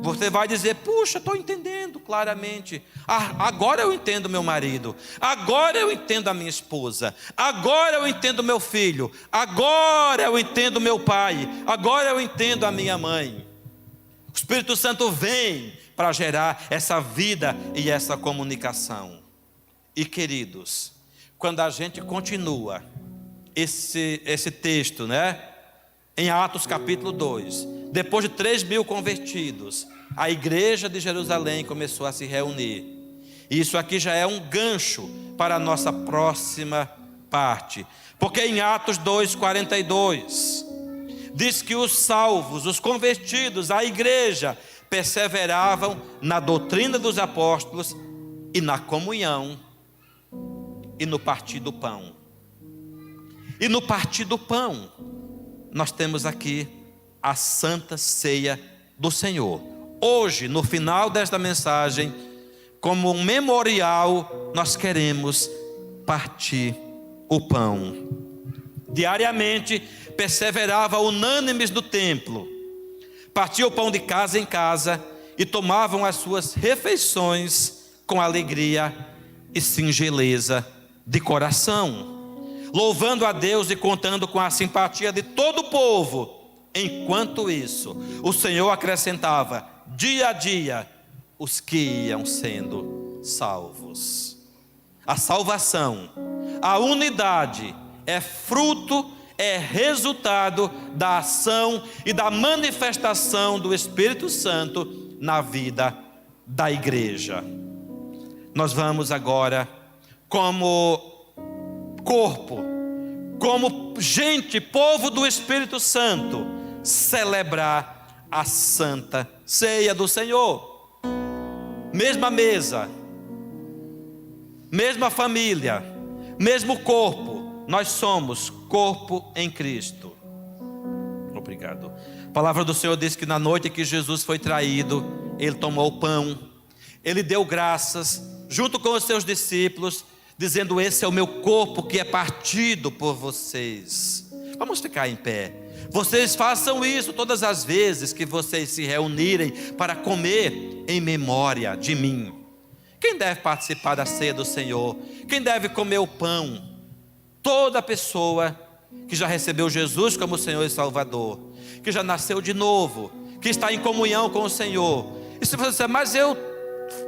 A: você vai dizer: puxa, estou entendendo claramente. Agora eu entendo meu marido, agora eu entendo a minha esposa, agora eu entendo meu filho, agora eu entendo meu pai, agora eu entendo a minha mãe. O Espírito Santo vem para gerar essa vida e essa comunicação. E queridos, quando a gente continua esse texto, em Atos capítulo 2, depois de 3.000 convertidos, a igreja de Jerusalém começou a se reunir. E isso aqui já é um gancho para a nossa próxima parte, porque em Atos 2:42 diz que os salvos, os convertidos, a igreja, perseveravam na doutrina dos apóstolos e na comunhão e no partir do pão. E no partir do pão, nós temos aqui a Santa Ceia do Senhor. Hoje, no final desta mensagem, como um memorial, nós queremos partir o pão. Diariamente, perseverava unânimes no templo, partiam o pão de casa em casa e tomavam as suas refeições com alegria e singeleza de coração, louvando a Deus e contando com a simpatia de todo o povo. Enquanto isso, o Senhor acrescentava dia a dia os que iam sendo salvos. A salvação, a unidade é fruto, é resultado da ação e da manifestação do Espírito Santo na vida da igreja. nós vamos agora, como corpo, como gente, povo do Espírito Santo, celebrar a Santa Ceia do Senhor. Mesma mesa, mesma família, mesmo corpo, nós somos corpo em Cristo. Obrigado. A palavra do Senhor diz que na noite que Jesus foi traído, Ele tomou o pão, Ele deu graças, junto com os seus discípulos, dizendo: esse é o meu corpo que é partido por vocês. Vamos ficar em pé. Vocês façam isso todas as vezes que vocês se reunirem para comer em memória de mim. Quem deve participar da ceia do Senhor? Quem deve comer o pão? Toda pessoa que já recebeu Jesus como Senhor e Salvador, que já nasceu de novo, que está em comunhão com o Senhor. E se você disser: mas eu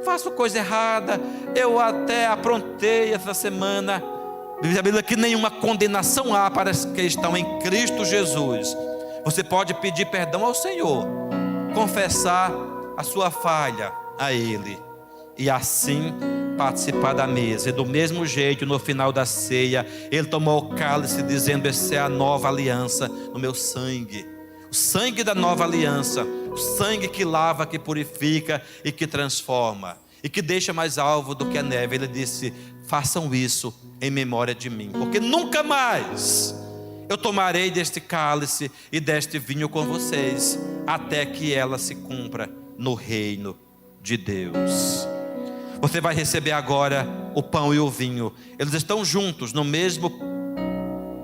A: faço coisa errada, eu até aprontei essa semana, diz a Bíblia que nenhuma condenação há para os que estão em Cristo Jesus. Você pode pedir perdão ao Senhor, confessar a sua falha a Ele, e assim participar da mesa. E do mesmo jeito, no final da ceia, Ele tomou o cálice dizendo: essa é a nova aliança no meu sangue. O sangue da nova aliança, o sangue que lava, que purifica e que transforma, e que deixa mais alvo do que a neve. Ele disse: façam isso em memória de mim, porque nunca mais eu tomarei deste cálice e deste vinho com vocês, até que ela se cumpra no reino de Deus. Você vai receber agora o pão e o vinho, eles estão juntos no mesmo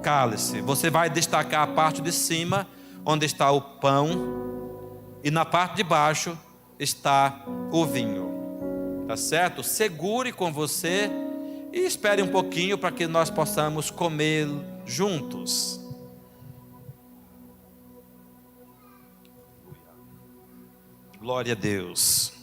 A: cálice. Você vai destacar a parte de cima, onde está o pão, e na parte de baixo está o vinho, tá certo? Segure com você e espere um pouquinho para que nós possamos comer juntos. Glória a Deus.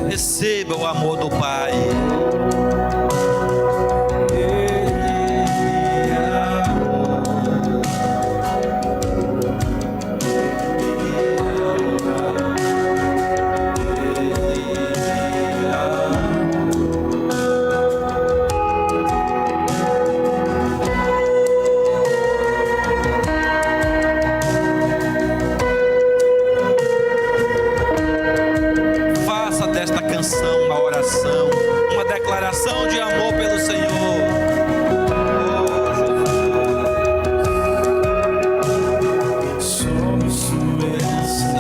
A: Receba o amor do Pai. Uma declaração de amor pelo Senhor.
B: Somos sua herança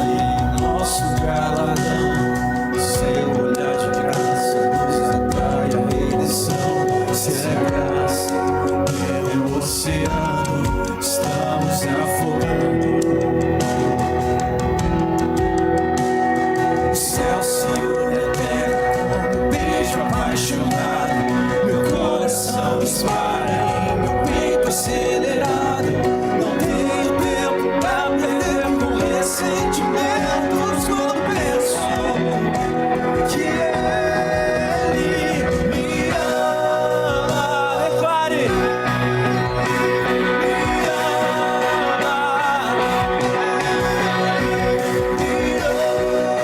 B: e nosso galardão. Seu olhar de graça nos atrai a redenção. Se é graça, é o oceano, estamos afogando. O céu se une à terra, beijo apaixonado, meu coração dispara, meu peito acelerado. Não tenho tempo pra perder com ressentimentos quando penso que Ele me ama. Declare: me ama.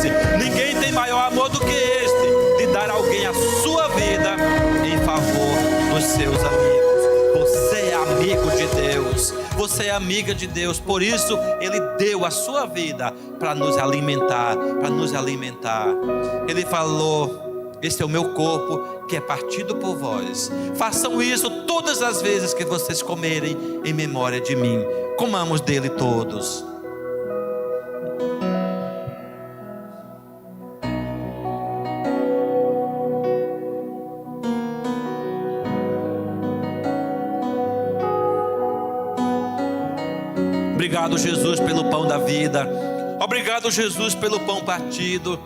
A: esse. Ninguém tem maior amor do que este, de dar a alguém a sua vida em favor dos seus amigos. Você é amigo de Deus, você é amiga de Deus, por isso Ele deu a sua vida para nos alimentar, Ele falou: esse é o meu corpo que é partido por vós. Façam isso todas as vezes que vocês comerem em memória de mim. Comamos dele todos. Obrigado, Jesus, pelo pão da vida. Obrigado, Jesus, pelo pão partido.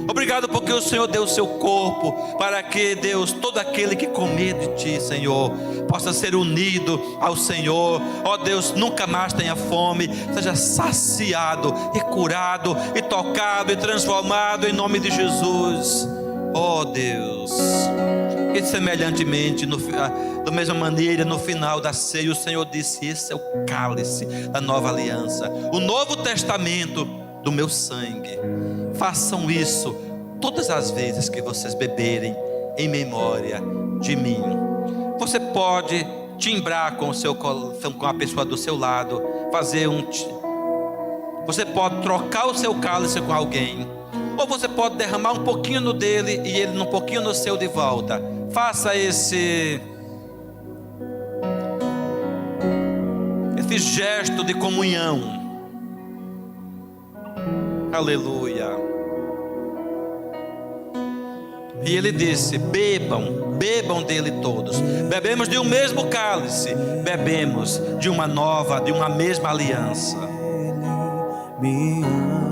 A: Obrigado porque o Senhor deu o seu corpo para que, Deus, todo aquele que comer de ti, Senhor, possa ser unido ao Senhor. Ó Deus, nunca mais tenha fome, seja saciado e curado e tocado e transformado em nome de Jesus. Ó Deus, e semelhantemente, da mesma maneira, no final da ceia, o Senhor disse: esse é o cálice da nova aliança, o novo testamento do meu sangue. Façam isso todas as vezes que vocês beberem em memória de mim. Você pode timbrar com a pessoa do seu lado, você pode trocar o seu cálice com alguém, ou você pode derramar um pouquinho no dele e ele um pouquinho no seu de volta. Faça esse gesto de comunhão. Aleluia. E ele disse: bebam dele todos. Bebemos de um mesmo cálice, bebemos de uma mesma aliança.
B: Me ama.